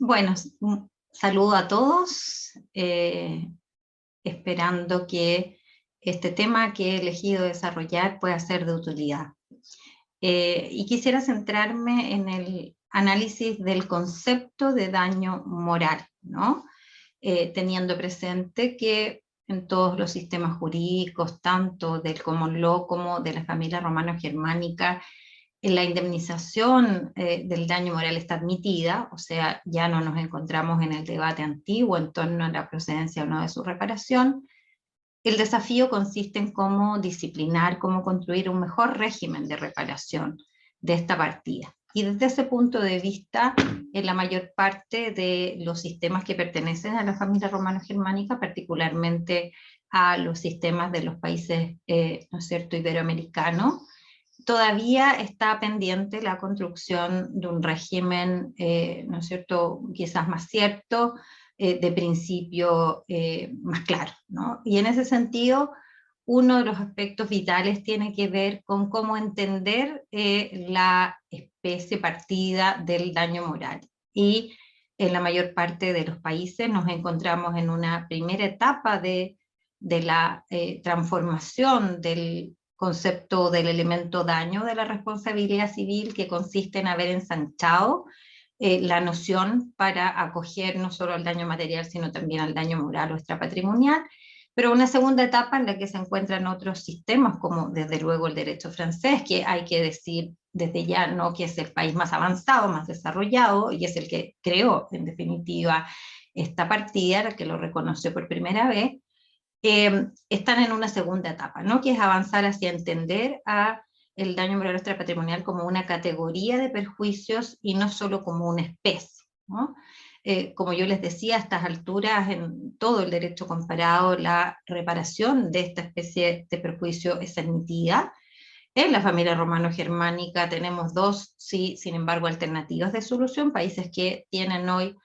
Bueno, un saludo a todos, esperando que este tema que he elegido desarrollar pueda ser de utilidad. Y quisiera centrarme en el análisis del concepto de daño moral, ¿no? Teniendo presente que en todos los sistemas jurídicos, tanto del common law como de la familia romano-germánica, la indemnización del daño moral está admitida, o sea, ya no nos encontramos en el debate antiguo en torno a la procedencia o no de su reparación. El desafío consiste en cómo disciplinar, cómo construir un mejor régimen de reparación de esta partida. Y desde ese punto de vista, en la mayor parte de los sistemas que pertenecen a la familia romano-germánica, particularmente a los sistemas de los países, ¿no es cierto?, iberoamericanos, todavía está pendiente la construcción de un régimen, ¿no es cierto?, quizás más cierto, de principio más claro, ¿no? Y en ese sentido, uno de los aspectos vitales tiene que ver con cómo entender la especie partida del daño moral. Y en la mayor parte de los países nos encontramos en una primera etapa de la transformación del concepto del elemento daño de la responsabilidad civil, que consiste en haber ensanchado la noción para acoger no solo al daño material, sino también al daño moral o extrapatrimonial, pero una segunda etapa en la que se encuentran otros sistemas, como desde luego el derecho francés, que hay que decir desde ya, ¿no?, que es el país más avanzado, más desarrollado, y es el que creó, en definitiva, esta partida, que lo reconoció por primera vez. Están en una segunda etapa, ¿no?, que es avanzar hacia entender a el daño moral extrapatrimonial como una categoría de perjuicios y no solo como una especie, ¿no? Como yo les decía, a estas alturas, en todo el derecho comparado, la reparación de esta especie de perjuicio es admitida. En la familia romano-germánica tenemos dos, sí, sin embargo, alternativas de solución, países que tienen hoy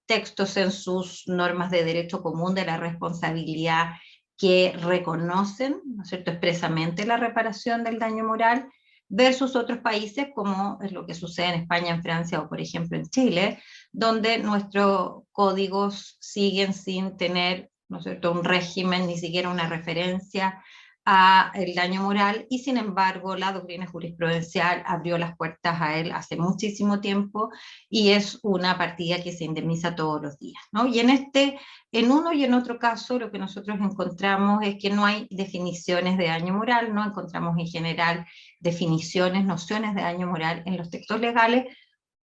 textos en sus normas de derecho común de la responsabilidad que reconocen, ¿no es cierto?, expresamente la reparación del daño moral, versus otros países como es lo que sucede en España, en Francia o por ejemplo en Chile, donde nuestros códigos siguen sin tener, ¿no es cierto?, un régimen, ni siquiera una referencia a el daño moral, y sin embargo la doctrina jurisprudencial abrió las puertas a él hace muchísimo tiempo, y es una partida que se indemniza todos los días, ¿no? Y en uno y en otro caso, lo que nosotros encontramos es que no hay definiciones de daño moral, no encontramos en general definiciones, nociones de daño moral en los textos legales,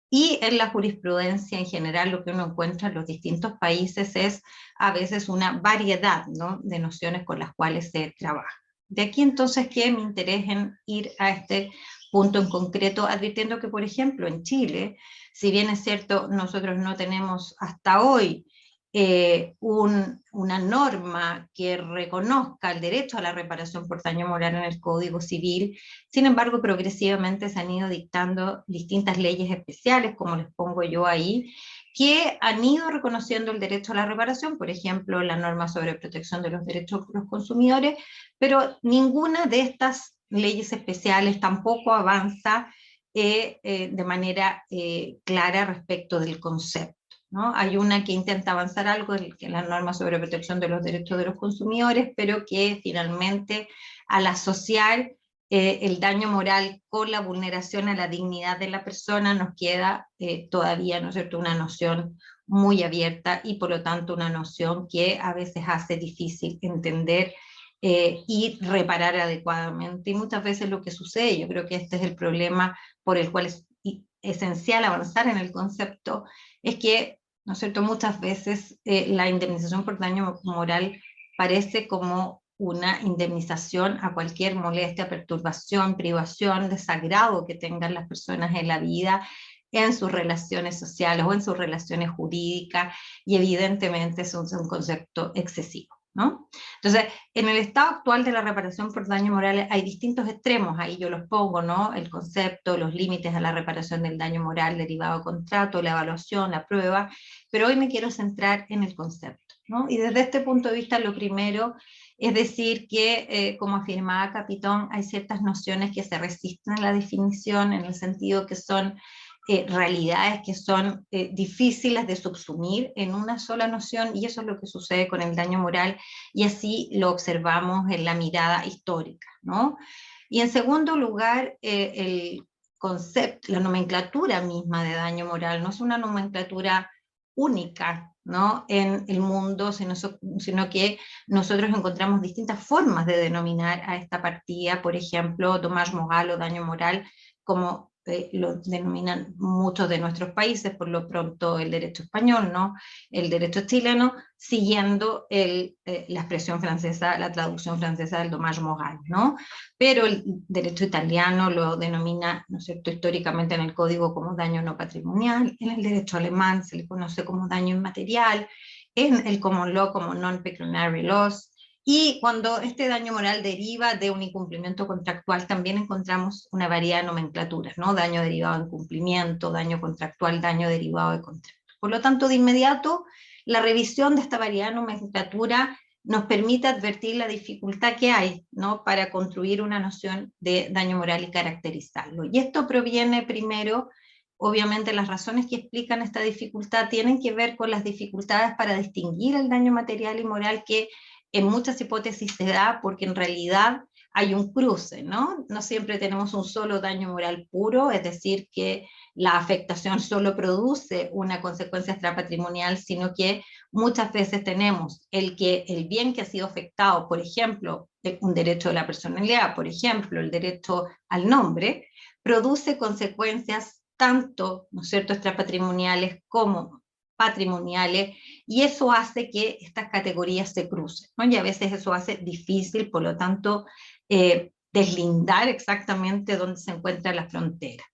y en la jurisprudencia en general lo que uno encuentra en los distintos países es a veces una variedad, ¿no?, de nociones con las cuales se trabaja. De aquí entonces que mi interés en ir a este punto en concreto, advirtiendo que, por ejemplo, en Chile, si bien es cierto, nosotros no tenemos hasta hoy una norma que reconozca el derecho a la reparación por daño moral en el Código Civil, sin embargo, progresivamente se han ido dictando distintas leyes especiales, como les pongo yo ahí, que han ido reconociendo el derecho a la reparación, por ejemplo, la norma sobre protección de los derechos de los consumidores, pero ninguna de estas leyes especiales tampoco avanza de manera clara respecto del concepto, ¿no? Hay una que intenta avanzar algo, que es la norma sobre protección de los derechos de los consumidores, pero que finalmente al asociar el daño moral con la vulneración a la dignidad de la persona nos queda todavía, ¿no es cierto?, una noción muy abierta, y por lo tanto una noción que a veces hace difícil entender y reparar adecuadamente. Y muchas veces lo que sucede, yo creo que este es el problema por el cual es esencial avanzar en el concepto, es que, ¿no es cierto?, muchas veces la indemnización por daño moral parece como una indemnización a cualquier molestia, perturbación, privación, desagrado que tengan las personas en la vida, en sus relaciones sociales o en sus relaciones jurídicas, y evidentemente es un concepto excesivo, ¿no? Entonces, en el estado actual de la reparación por daño moral hay distintos extremos, ahí yo los pongo, ¿no?, el concepto, los límites a la reparación del daño moral derivado de contrato, la evaluación, la prueba, pero hoy me quiero centrar en el concepto, ¿no? Y desde este punto de vista, lo primero es decir que, como afirmaba Capitón, hay ciertas nociones que se resisten a la definición, en el sentido que son realidades que son difíciles de subsumir en una sola noción, y eso es lo que sucede con el daño moral, y así lo observamos en la mirada histórica, ¿no? Y en segundo lugar, el concepto, la nomenclatura misma de daño moral no es una nomenclatura única, ¿no?, en el mundo, sino que nosotros encontramos distintas formas de denominar a esta partida. Por ejemplo, dommage moral o daño moral, como lo denominan muchos de nuestros países, por lo pronto el derecho español, ¿no?, el derecho chileno, siguiendo la expresión francesa, la traducción francesa del dommage moral, ¿no? Pero el derecho italiano lo denomina, ¿no es cierto?, históricamente en el código como daño no patrimonial, en el derecho alemán se le conoce como daño inmaterial, en el common law como non-pecuniary loss, y cuando este daño moral deriva de un incumplimiento contractual también encontramos una variedad de nomenclaturas, ¿no? Daño derivado de incumplimiento, daño contractual, daño derivado de contrato. Por lo tanto, de inmediato, la revisión de esta variedad de nomenclatura nos permite advertir la dificultad que hay, ¿no?, para construir una noción de daño moral y caracterizarlo. Y esto proviene primero, obviamente las razones que explican esta dificultad tienen que ver con las dificultades para distinguir el daño material y moral, que en muchas hipótesis se da porque en realidad hay un cruce, ¿no? No siempre tenemos un solo daño moral puro, es decir, que la afectación solo produce una consecuencia extrapatrimonial, sino que muchas veces tenemos el bien que ha sido afectado, por ejemplo, un derecho de la personalidad, por ejemplo, el derecho al nombre, produce consecuencias tanto, ¿no es cierto?, extrapatrimoniales como patrimoniales, y eso hace que estas categorías se crucen, ¿no? Y a veces eso hace difícil, por lo tanto, deslindar exactamente dónde se encuentra la frontera.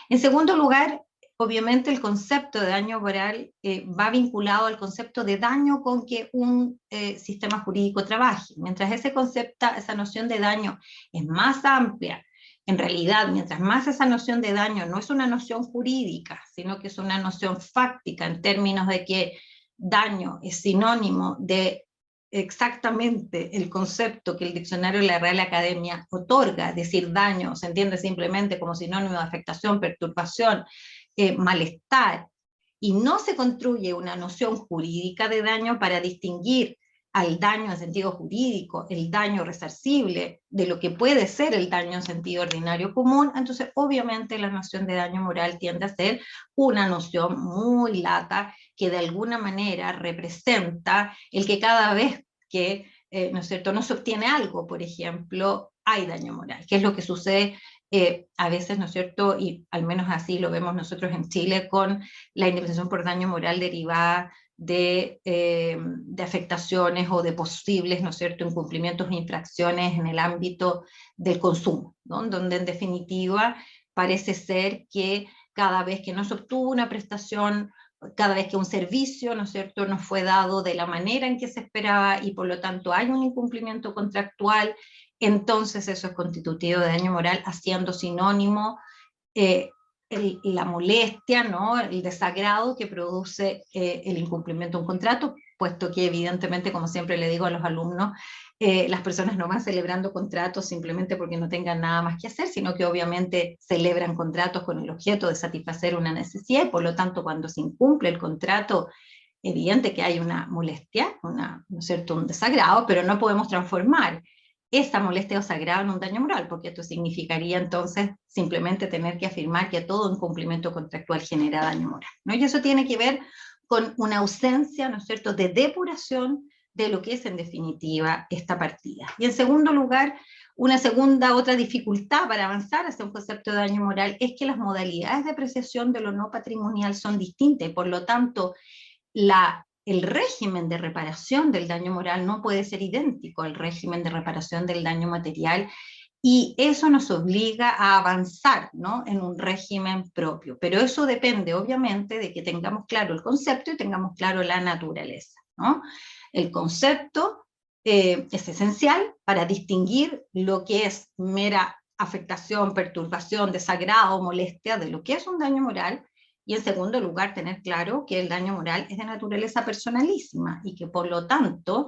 En segundo lugar, obviamente el concepto de daño moral va vinculado al concepto de daño con que un sistema jurídico trabaje. Mientras esa noción de daño es más amplia, en realidad, mientras más esa noción de daño no es una noción jurídica, sino que es una noción fáctica, en términos de que daño es sinónimo de exactamente el concepto que el diccionario de la Real Academia otorga, es decir, daño se entiende simplemente como sinónimo de afectación, perturbación, malestar, y no se construye una noción jurídica de daño para distinguir al daño en sentido jurídico, el daño resarcible, de lo que puede ser el daño en sentido ordinario común, entonces obviamente la noción de daño moral tiende a ser una noción muy lata, que de alguna manera representa el que cada vez que ¿no es cierto?, no se obtiene algo, por ejemplo, hay daño moral, que es lo que sucede a veces, ¿no es cierto?, y al menos así lo vemos nosotros en Chile con la indemnización por daño moral derivada de afectaciones o de posibles, ¿no es cierto?, incumplimientos e infracciones en el ámbito del consumo, ¿no?, donde en definitiva parece ser que cada vez que no se obtuvo una prestación, cada vez que un servicio, ¿no es cierto?, no fue dado de la manera en que se esperaba y por lo tanto hay un incumplimiento contractual, entonces eso es constitutivo de daño moral, haciendo sinónimo la molestia, ¿no?, el desagrado que produce el incumplimiento de un contrato, puesto que evidentemente, como siempre le digo a los alumnos, las personas no van celebrando contratos simplemente porque no tengan nada más que hacer, sino que obviamente celebran contratos con el objeto de satisfacer una necesidad, y por lo tanto cuando se incumple el contrato, evidente que hay una molestia, ¿no es cierto?, un desagrado, pero no podemos transformar esa molestia o desagrado en un daño moral, porque esto significaría entonces simplemente tener que afirmar que todo incumplimiento contractual genera daño moral, ¿no? Y eso tiene que ver con una ausencia, ¿no es cierto?, de depuración de lo que es en definitiva esta partida. Y en segundo lugar, otra dificultad para avanzar hacia un concepto de daño moral es que las modalidades de apreciación de lo no patrimonial son distintas, y por lo tanto el régimen de reparación del daño moral no puede ser idéntico al régimen de reparación del daño material, y eso nos obliga a avanzar, ¿no?, en un régimen propio. Pero eso depende, obviamente, de que tengamos claro el concepto y tengamos claro la naturaleza, ¿no? El concepto es esencial para distinguir lo que es mera afectación, perturbación, desagrado, molestia de lo que es un daño moral, y en segundo lugar tener claro que el daño moral es de naturaleza personalísima y que por lo tanto,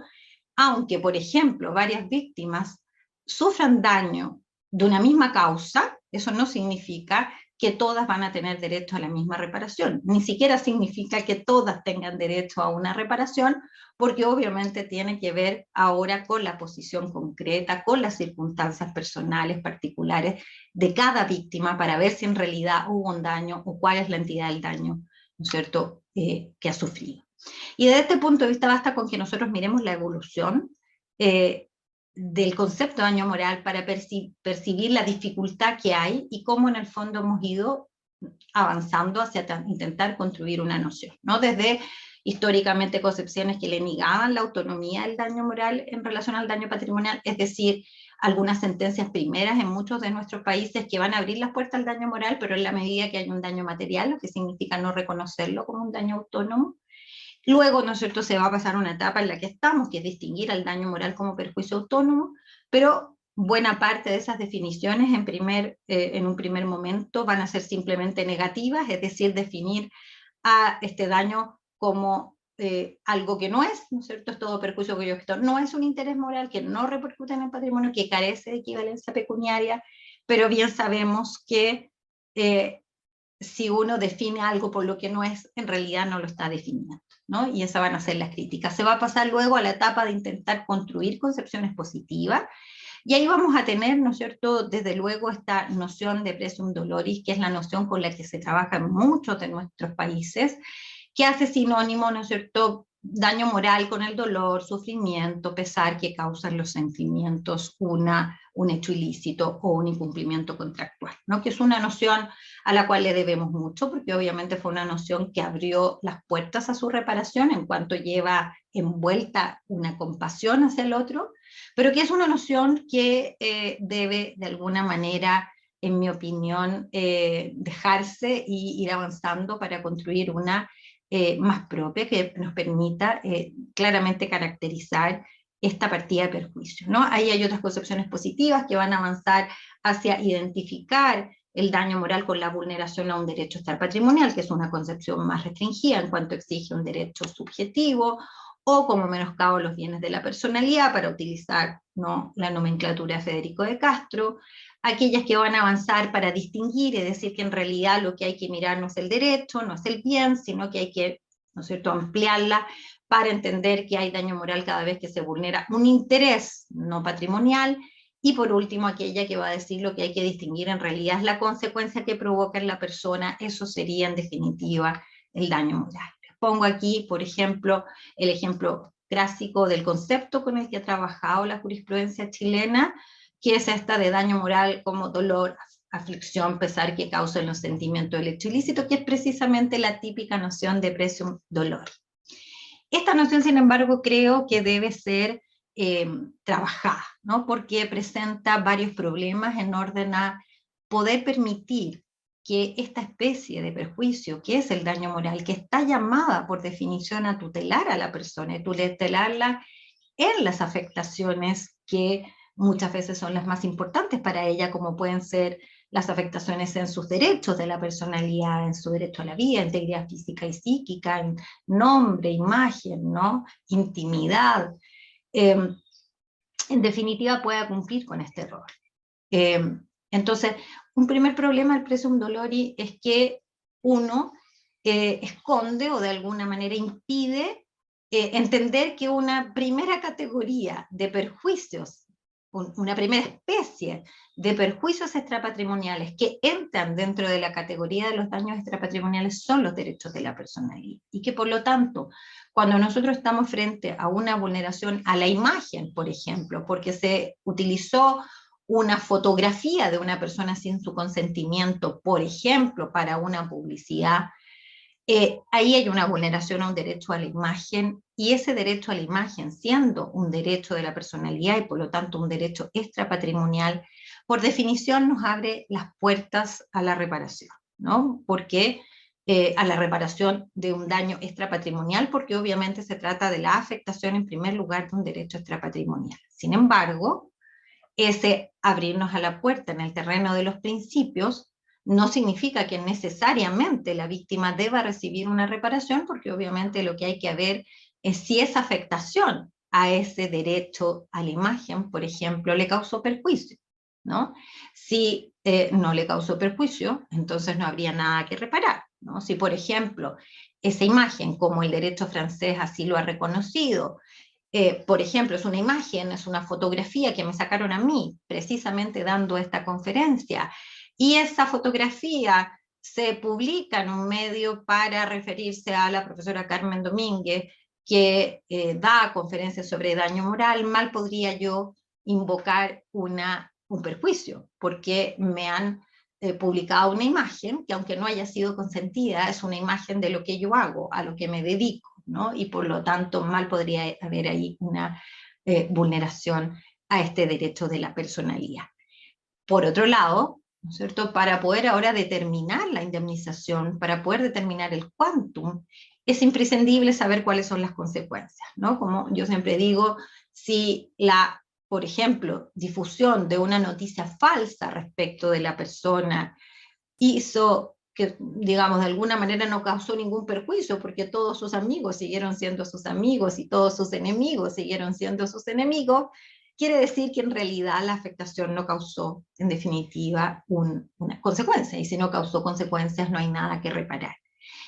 aunque por ejemplo varias víctimas sufran daño de una misma causa, eso no significa que todas van a tener derecho a la misma reparación. Ni siquiera significa que todas tengan derecho a una reparación, porque obviamente tiene que ver ahora con la posición concreta, con las circunstancias personales particulares de cada víctima, para ver si en realidad hubo un daño o cuál es la entidad del daño, ¿no es cierto?, que ha sufrido. Y desde este punto de vista basta con que nosotros miremos la evolución del concepto de daño moral para percibir la dificultad que hay y cómo en el fondo hemos ido avanzando hacia intentar construir una noción, ¿no? Desde históricamente concepciones que le negaban la autonomía del daño moral en relación al daño patrimonial, es decir, algunas sentencias primeras en muchos de nuestros países que van a abrir las puertas al daño moral, pero en la medida que hay un daño material, lo que significa no reconocerlo como un daño autónomo. Luego, ¿no es cierto?, se va a pasar una etapa en la que estamos, que es distinguir al daño moral como perjuicio autónomo, pero buena parte de esas definiciones en un primer momento van a ser simplemente negativas, es decir, definir a este daño como algo que no es, ¿no es cierto?, es todo perjuicio cuyo objeto no es un interés moral, que no repercute en el patrimonio, que carece de equivalencia pecuniaria, pero bien sabemos que si uno define algo por lo que no es, en realidad no lo está definiendo, ¿no? Y esas van a ser las críticas. Se va a pasar luego a la etapa de intentar construir concepciones positivas, y ahí vamos a tener, ¿no es cierto?, desde luego esta noción de presum doloris, que es la noción con la que se trabaja en muchos de nuestros países, que hace sinónimo, ¿no es cierto?, daño moral con el dolor, sufrimiento, pesar que causan los sentimientos, un hecho ilícito o un incumplimiento contractual, ¿no? Que es una noción a la cual le debemos mucho, porque obviamente fue una noción que abrió las puertas a su reparación en cuanto lleva envuelta una compasión hacia el otro, pero que es una noción que debe de alguna manera, en mi opinión, dejarse y ir avanzando para construir una más propia que nos permita claramente caracterizar esta partida de perjuicio, ¿no? Ahí hay otras concepciones positivas que van a avanzar hacia identificar el daño moral con la vulneración a un derecho extrapatrimonial, que es una concepción más restringida en cuanto exige un derecho subjetivo, o como menoscabo los bienes de la personalidad, para utilizar, ¿no?, la nomenclatura de Federico de Castro. Aquellas que van a avanzar para distinguir, es decir, que en realidad lo que hay que mirar no es el derecho, no es el bien, sino que hay que, ¿no es cierto?, ampliarla para entender que hay daño moral cada vez que se vulnera un interés no patrimonial. Y por último, aquella que va a decir lo que hay que distinguir en realidad es la consecuencia que provoca en la persona. Eso sería en definitiva el daño moral. Les pongo aquí, por ejemplo, el ejemplo clásico del concepto con el que ha trabajado la jurisprudencia chilena, que es esta de daño moral como dolor, aflicción, pesar que causan los sentimientos del hecho ilícito, que es precisamente la típica noción de presum dolor. Esta noción, sin embargo, creo que debe ser trabajada, ¿no?, porque presenta varios problemas en orden a poder permitir que esta especie de perjuicio, que es el daño moral, que está llamada por definición a tutelar a la persona, y tutelarla en las afectaciones que muchas veces son las más importantes para ella, como pueden ser las afectaciones en sus derechos de la personalidad, en su derecho a la vida, integridad física y psíquica, en nombre, imagen, ¿no?, intimidad. En definitiva, pueda cumplir con este rol. Entonces, un primer problema del presum dolori es que uno esconde o de alguna manera impide entender que una primera categoría de perjuicios, una primera especie de perjuicios extrapatrimoniales que entran dentro de la categoría de los daños extrapatrimoniales son los derechos de la personalidad, y que por lo tanto, cuando nosotros estamos frente a una vulneración a la imagen, por ejemplo, porque se utilizó una fotografía de una persona sin su consentimiento, por ejemplo, para una publicidad, ahí hay una vulneración a un derecho a la imagen, y ese derecho a la imagen, siendo un derecho de la personalidad y por lo tanto un derecho extrapatrimonial, por definición nos abre las puertas a la reparación, ¿no? Porque a la reparación de un daño extrapatrimonial, porque obviamente se trata de la afectación en primer lugar de un derecho extrapatrimonial. Sin embargo, ese abrirnos a la puerta en el terreno de los principios no significa que necesariamente la víctima deba recibir una reparación, porque obviamente lo que hay que ver es si esa afectación a ese derecho a la imagen, por ejemplo, le causó perjuicio, ¿no? Si no le causó perjuicio, entonces no habría nada que reparar, ¿no? Si, por ejemplo, esa imagen, como el derecho francés así lo ha reconocido, por ejemplo, es una imagen, es una fotografía que me sacaron a mí, precisamente dando esta conferencia, y esa fotografía se publica en un medio para referirse a la profesora Carmen Domínguez, que da conferencias sobre daño moral, mal podría yo invocar un perjuicio, porque me han publicado una imagen que, aunque no haya sido consentida, es una imagen de lo que yo hago, a lo que me dedico, ¿no? Y por lo tanto mal podría haber ahí una vulneración a este derecho de la personalidad. Por otro lado, ¿no es cierto?, para poder ahora determinar la indemnización, para poder determinar el quantum, es imprescindible saber cuáles son las consecuencias, ¿no? Como yo siempre digo, si la, por ejemplo, difusión de una noticia falsa respecto de la persona hizo que, digamos, de alguna manera no causó ningún perjuicio, porque todos sus amigos siguieron siendo sus amigos y todos sus enemigos siguieron siendo sus enemigos, quiere decir que en realidad la afectación no causó, en definitiva, una consecuencia, y si no causó consecuencias no hay nada que reparar.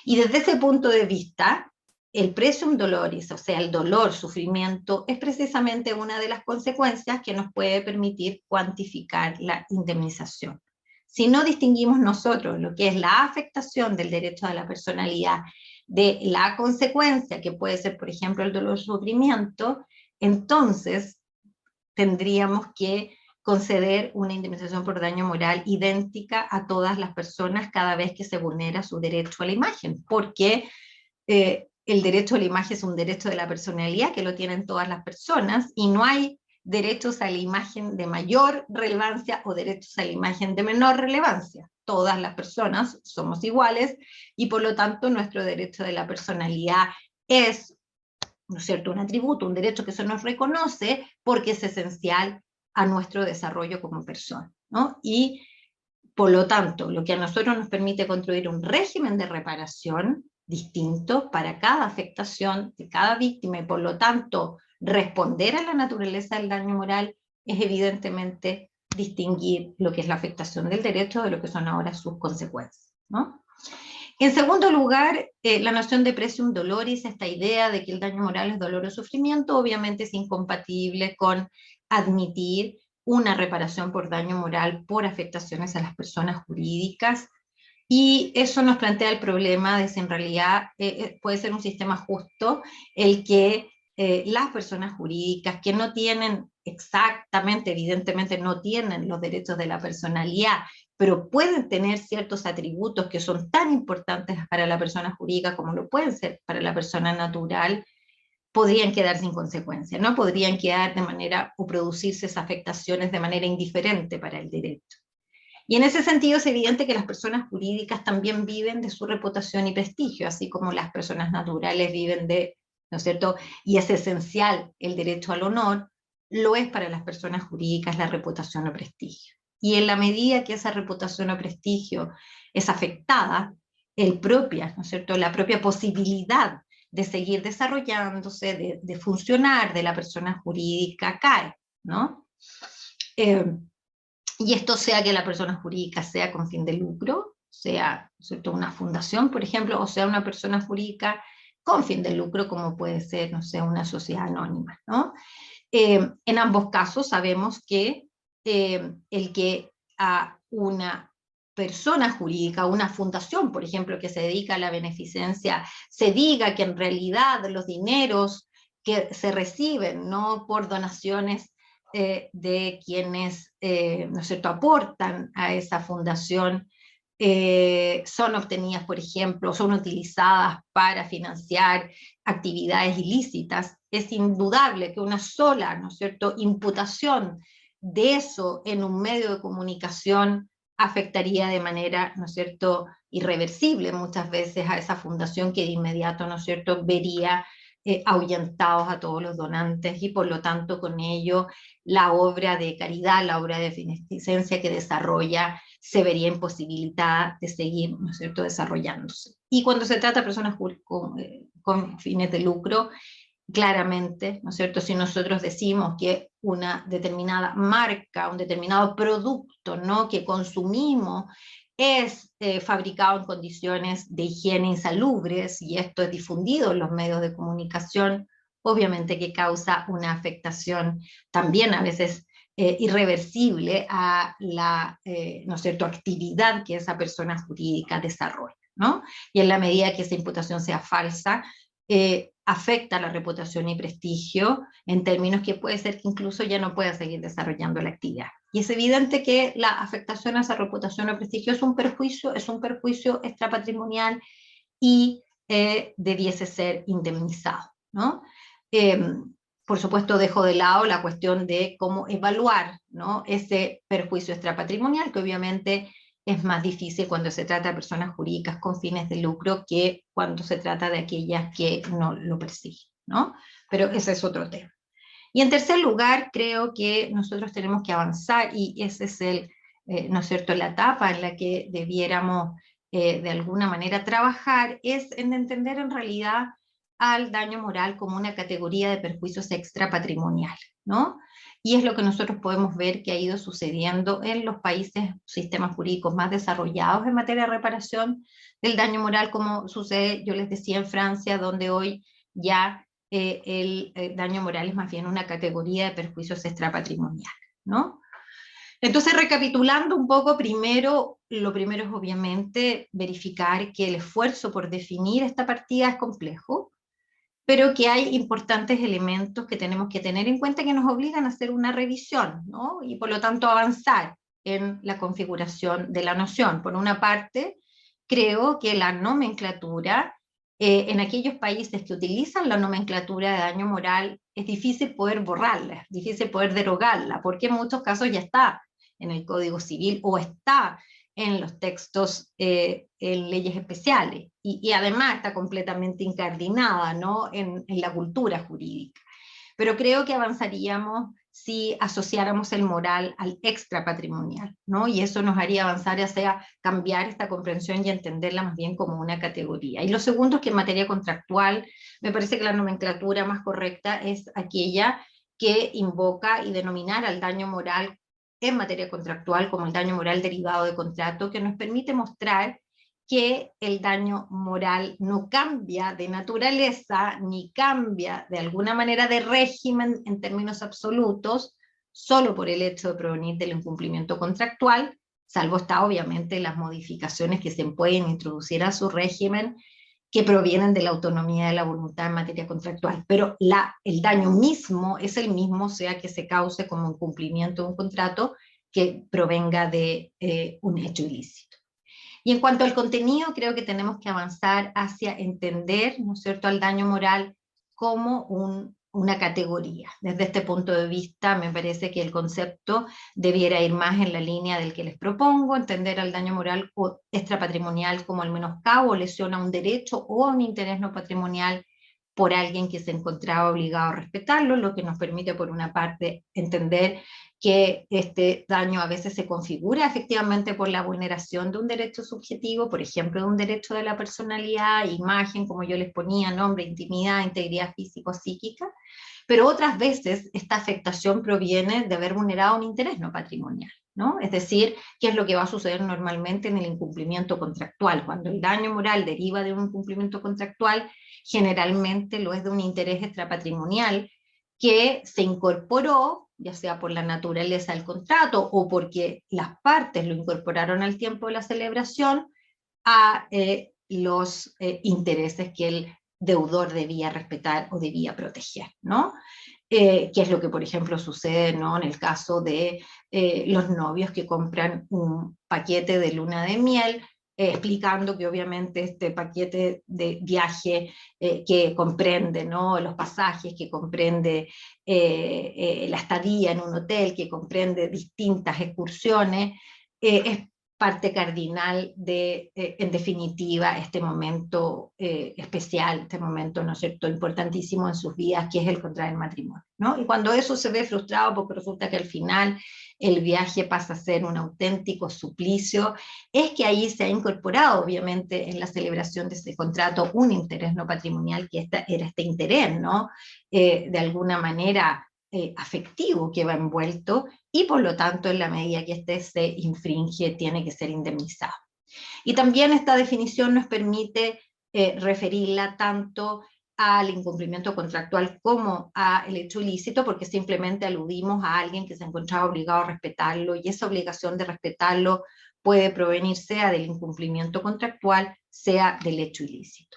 Y desde ese punto de vista, el presum doloris, o sea, el dolor, sufrimiento, es precisamente una de las consecuencias que nos puede permitir cuantificar la indemnización. Si no distinguimos nosotros lo que es la afectación del derecho a la personalidad de la consecuencia, que puede ser, por ejemplo, el dolor o sufrimiento, entonces tendríamos que conceder una indemnización por daño moral idéntica a todas las personas cada vez que se vulnera su derecho a la imagen, porque el derecho a la imagen es un derecho de la personalidad que lo tienen todas las personas, y no hay derechos a la imagen de mayor relevancia o derechos a la imagen de menor relevancia. Todas las personas somos iguales, y por lo tanto nuestro derecho de la personalidad es, ¿no es cierto?, un atributo, un derecho que se nos reconoce porque es esencial a nuestro desarrollo como persona, ¿no? Y por lo tanto, lo que a nosotros nos permite construir un régimen de reparación distinto para cada afectación de cada víctima, y por lo tanto responder a la naturaleza del daño moral, es evidentemente distinguir lo que es la afectación del derecho de lo que son ahora sus consecuencias, ¿no? En segundo lugar, la noción de presum doloris, esta idea de que el daño moral es dolor o sufrimiento, obviamente es incompatible con admitir una reparación por daño moral por afectaciones a las personas jurídicas, y eso nos plantea el problema de si en realidad puede ser un sistema justo el que las personas jurídicas que no tienen exactamente, evidentemente no tienen los derechos de la personalidad, pero pueden tener ciertos atributos que son tan importantes para la persona jurídica como lo pueden ser para la persona natural, podrían quedar sin consecuencia, ¿no? Podrían quedar de manera, o producirse esas afectaciones de manera indiferente para el derecho. Y en ese sentido es evidente que las personas jurídicas también viven de su reputación y prestigio, así como las personas naturales viven de, ¿no es cierto? Y es esencial el derecho al honor, lo es para las personas jurídicas la reputación o prestigio. Y en la medida que esa reputación o prestigio es afectada, ¿no es cierto?, la propia posibilidad de seguir desarrollándose, de funcionar de la persona jurídica cae, ¿no? Y esto sea que la persona jurídica sea con fin de lucro, sea, ¿cierto?, una fundación, por ejemplo, o sea una persona jurídica con fin de lucro, como puede ser, no sé, una sociedad anónima, ¿no? En ambos casos sabemos que el que a una persona jurídica, una fundación, por ejemplo, que se dedica a la beneficencia, se diga que en realidad los dineros que se reciben, ¿no?, por donaciones de quienes, ¿no es cierto?, aportan a esa fundación, son obtenidas, por ejemplo, son utilizadas para financiar actividades ilícitas, es indudable que una sola, ¿no es cierto?, imputación de eso en un medio de comunicación afectaría de manera, ¿no es cierto?, irreversible muchas veces a esa fundación, que de inmediato, ¿no es cierto?, vería ahuyentados a todos los donantes, y por lo tanto con ello la obra de caridad, la obra de beneficencia que desarrolla, se vería imposibilitada de seguir, ¿no es cierto?, desarrollándose. Y cuando se trata de personas con fines de lucro, claramente, ¿no es cierto? Si nosotros decimos que una determinada marca, un determinado producto, ¿no?, que consumimos es fabricado en condiciones de higiene insalubres, y esto es difundido en los medios de comunicación, obviamente que causa una afectación también a veces irreversible a la, ¿no es cierto?, actividad que esa persona jurídica desarrolla, ¿no? Y en la medida que esa imputación sea falsa, afecta la reputación y prestigio en términos que puede ser que incluso ya no pueda seguir desarrollando la actividad. Y es evidente que la afectación a esa reputación o prestigio es un perjuicio extrapatrimonial y debiese ser indemnizado, ¿no? Eh, por supuesto, dejo de lado la cuestión de cómo evaluar, ¿no?, ese perjuicio extrapatrimonial, que obviamente es más difícil cuando se trata de personas jurídicas con fines de lucro que cuando se trata de aquellas que no lo persiguen, ¿no? Pero ese es otro tema. Y en tercer lugar, creo que nosotros tenemos que avanzar, y ese es ¿no es cierto?, la etapa en la que debiéramos de alguna manera trabajar, es en entender en realidad al daño moral como una categoría de perjuicios extrapatrimoniales, ¿no? Y es lo que nosotros podemos ver que ha ido sucediendo en los países, sistemas jurídicos más desarrollados en materia de reparación del daño moral, como sucede, yo les decía, en Francia, donde hoy ya el daño moral es más bien una categoría de perjuicios extrapatrimoniales, ¿no? Entonces, recapitulando un poco, lo primero es obviamente verificar que el esfuerzo por definir esta partida es complejo, pero que hay importantes elementos que tenemos que tener en cuenta que nos obligan a hacer una revisión, ¿no? Y por lo tanto avanzar en la configuración de la noción. Por una parte, creo que la nomenclatura, en aquellos países que utilizan la nomenclatura de daño moral, es difícil poder borrarla, es difícil poder derogarla, porque en muchos casos ya está en el Código Civil o está en los textos, en leyes especiales, y además está completamente incardinada, ¿no?, en la cultura jurídica. Pero creo que avanzaríamos si asociáramos el moral al extrapatrimonial, ¿no? Y eso nos haría avanzar hacia cambiar esta comprensión y entenderla más bien como una categoría. Y lo segundo es que en materia contractual, me parece que la nomenclatura más correcta es aquella que invoca y denominar al daño moral en materia contractual como el daño moral derivado de contrato, que nos permite mostrar que el daño moral no cambia de naturaleza ni cambia de alguna manera de régimen en términos absolutos solo por el hecho de provenir del incumplimiento contractual, salvo está obviamente las modificaciones que se pueden introducir a su régimen que provienen de la autonomía de la voluntad en materia contractual. Pero el daño mismo es el mismo, sea que se cause como incumplimiento de un contrato que provenga de un hecho ilícito. Y en cuanto al contenido, creo que tenemos que avanzar hacia entender, ¿no es cierto?, al daño moral como una categoría. Desde este punto de vista, me parece que el concepto debiera ir más en la línea del que les propongo, entender al daño moral o extrapatrimonial como el menoscabo o lesión a un derecho o a un interés no patrimonial por alguien que se encontraba obligado a respetarlo, lo que nos permite, por una parte, entender que este daño a veces se configura efectivamente por la vulneración de un derecho subjetivo, por ejemplo, de un derecho de la personalidad, imagen, como yo les ponía, nombre, intimidad, integridad físico-psíquica, pero otras veces esta afectación proviene de haber vulnerado un interés no patrimonial, ¿no? Es decir, ¿qué es lo que va a suceder normalmente en el incumplimiento contractual? Cuando el daño moral deriva de un incumplimiento contractual, generalmente lo es de un interés extrapatrimonial que se incorporó, ya sea por la naturaleza del contrato o porque las partes lo incorporaron al tiempo de la celebración, a los intereses que el deudor debía respetar o debía proteger, ¿no? Que es lo que, por ejemplo, sucede, ¿no?, en el caso de los novios que compran un paquete de luna de miel, explicando que obviamente este paquete de viaje que comprende, ¿no?, los pasajes, que comprende la estadía en un hotel, que comprende distintas excursiones, es parte cardinal de, en definitiva, este momento especial, este momento, ¿no es cierto?, importantísimo en sus vidas, que es el contraer matrimonio, ¿no? Y cuando eso se ve frustrado, porque resulta que al final el viaje pasa a ser un auténtico suplicio, es que ahí se ha incorporado, obviamente, en la celebración de ese contrato un interés no patrimonial, que era este interés, ¿no? De alguna manera afectivo que va envuelto, y por lo tanto, en la medida que este se infringe, tiene que ser indemnizado. Y también esta definición nos permite referirla tanto al incumplimiento contractual como al hecho ilícito, porque simplemente aludimos a alguien que se encontraba obligado a respetarlo, y esa obligación de respetarlo puede provenir sea del incumplimiento contractual, sea del hecho ilícito.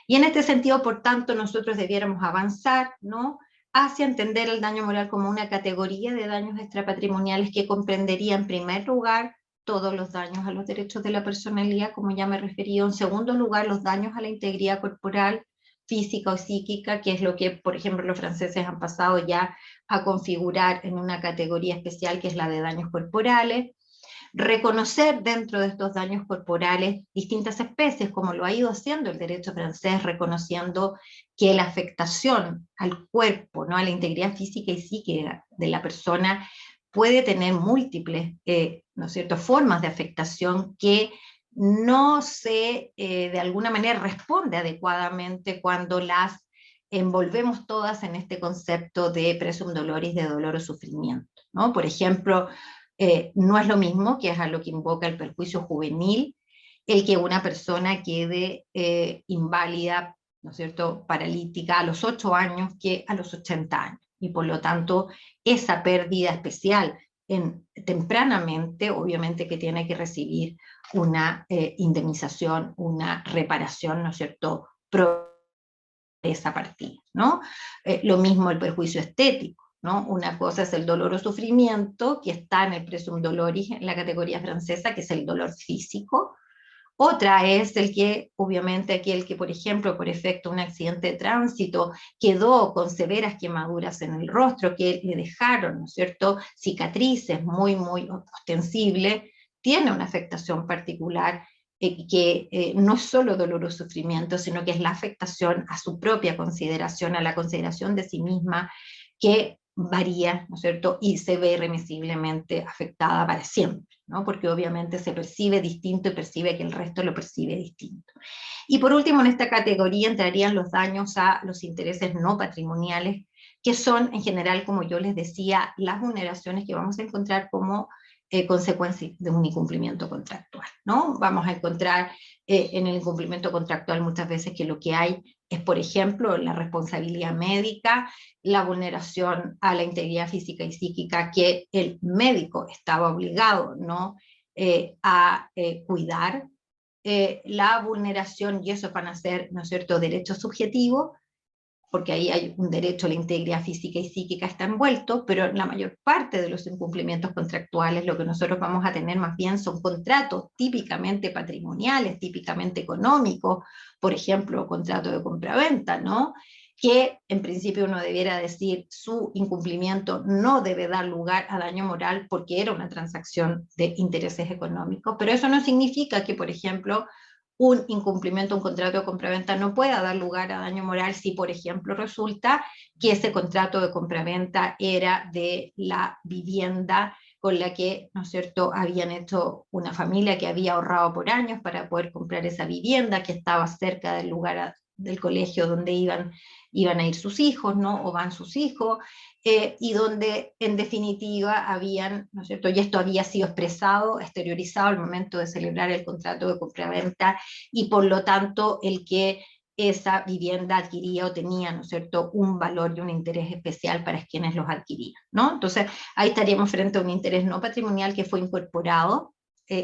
Y en este sentido, por tanto, nosotros debiéramos avanzar, ¿no?, hacia entender el daño moral como una categoría de daños extrapatrimoniales que comprendería, en primer lugar, todos los daños a los derechos de la personalidad, como ya me he referido; en segundo lugar, los daños a la integridad corporal, física o psíquica, que es lo que, por ejemplo, los franceses han pasado ya a configurar en una categoría especial, que es la de daños corporales. Reconocer dentro de estos daños corporales distintas especies, como lo ha ido haciendo el derecho francés, reconociendo que la afectación al cuerpo, ¿no?, a la integridad física y psíquica de la persona, puede tener múltiples, ¿no es cierto?, formas de afectación que no se, de alguna manera, responde adecuadamente cuando las envolvemos todas en este concepto de presum doloris, de dolor o sufrimiento, ¿no? Por ejemplo, no es lo mismo, que es a lo que invoca el perjuicio juvenil, el que una persona quede inválida, ¿no es cierto?, paralítica a los 8 años, que a los 80 años. Y por lo tanto, esa pérdida especial tempranamente, obviamente que tiene que recibir una indemnización, una reparación, ¿no es cierto?, esa partida, ¿no? Lo mismo el perjuicio estético, ¿no? Una cosa es el dolor o sufrimiento, que está en el presum doloris, en la categoría francesa, que es el dolor físico. Otra es el que, obviamente, aquel que, por ejemplo, por efecto de un accidente de tránsito, quedó con severas quemaduras en el rostro, que le dejaron, ¿no es cierto?, cicatrices muy, muy ostensibles, tiene una afectación particular, que no es solo dolor o sufrimiento, sino que es la afectación a su propia consideración, a la consideración de sí misma, que varía, ¿no es cierto?, y se ve irremisiblemente afectada para siempre, ¿no?, porque obviamente se percibe distinto y percibe que el resto lo percibe distinto. Y por último, en esta categoría entrarían los daños a los intereses no patrimoniales, que son, en general, como yo les decía, las vulneraciones que vamos a encontrar como consecuencia de un incumplimiento contractual, ¿no? Vamos a encontrar en el incumplimiento contractual muchas veces que lo que hay es, por ejemplo, la responsabilidad médica, la vulneración a la integridad física y psíquica que el médico estaba obligado, ¿no?, a cuidar, la vulneración, y eso van a ser, ¿no es cierto?, derechos subjetivos, porque ahí hay un derecho a la integridad física y psíquica, está envuelto, pero en la mayor parte de los incumplimientos contractuales lo que nosotros vamos a tener más bien son contratos típicamente patrimoniales, típicamente económicos, por ejemplo, contrato de compraventa, ¿no?, que en principio uno debiera decir su incumplimiento no debe dar lugar a daño moral porque era una transacción de intereses económicos, pero eso no significa que, por ejemplo, un incumplimiento, un contrato de compraventa no pueda dar lugar a daño moral si, por ejemplo, resulta que ese contrato de compraventa era de la vivienda con la que, ¿no es cierto?, habían hecho una familia que había ahorrado por años para poder comprar esa vivienda, que estaba cerca del lugar del colegio donde iban a ir sus hijos, ¿no?, o van sus hijos, y donde en definitiva habían, ¿no es cierto?, y esto había sido expresado, exteriorizado al momento de celebrar el contrato de compraventa, y por lo tanto el que esa vivienda adquiría o tenía, ¿no es cierto?, un valor y un interés especial para quienes los adquirían, ¿no? Entonces ahí estaríamos frente a un interés no patrimonial que fue incorporado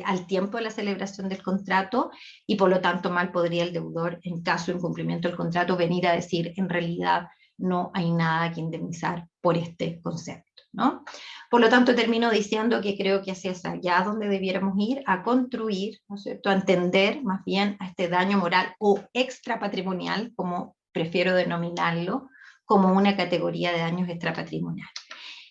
al tiempo de la celebración del contrato, y por lo tanto mal podría el deudor, en caso de incumplimiento del contrato, venir a decir en realidad no hay nada que indemnizar por este concepto, ¿no? Por lo tanto, termino diciendo que creo que hacia allá donde debiéramos ir, a construir, ¿no es cierto?, a entender más bien a este daño moral o extrapatrimonial, como prefiero denominarlo, como una categoría de daños extrapatrimoniales.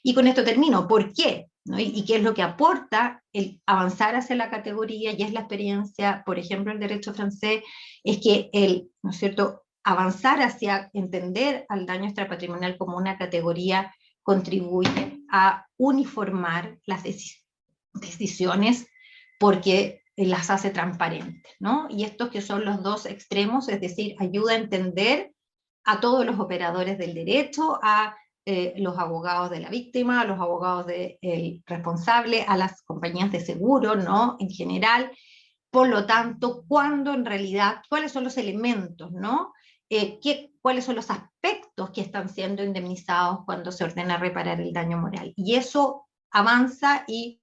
Y con esto termino. ¿Por qué? ¿no? Y qué es lo que aporta el avanzar hacia la categoría, y es la experiencia, por ejemplo, el derecho francés, es que el, ¿no es cierto?, avanzar hacia entender al daño extrapatrimonial como una categoría contribuye a uniformar las decisiones porque las hace transparentes, ¿no? Y estos que son los dos extremos, es decir, ayuda a entender a todos los operadores del derecho, a los abogados de la víctima, a los abogados del responsable, a las compañías de seguro, ¿no? En general. Por lo tanto, ¿cuándo en realidad, cuáles son los elementos, ¿no? ¿Cuáles son los aspectos que están siendo indemnizados cuando se ordena reparar el daño moral? Y eso avanza y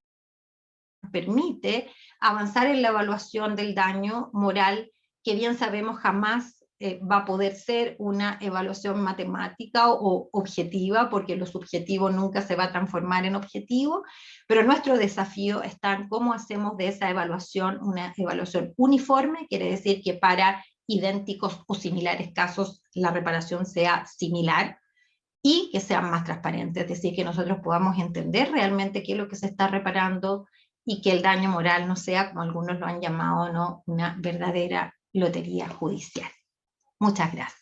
permite avanzar en la evaluación del daño moral, que bien sabemos jamás va a poder ser una evaluación matemática o objetiva, porque lo subjetivo nunca se va a transformar en objetivo, pero nuestro desafío está en cómo hacemos de esa evaluación una evaluación uniforme, quiere decir que para idénticos o similares casos la reparación sea similar, y que sean más transparentes, es decir, que nosotros podamos entender realmente qué es lo que se está reparando y que el daño moral no sea, como algunos lo han llamado, ¿no?, una verdadera lotería judicial. Muchas gracias.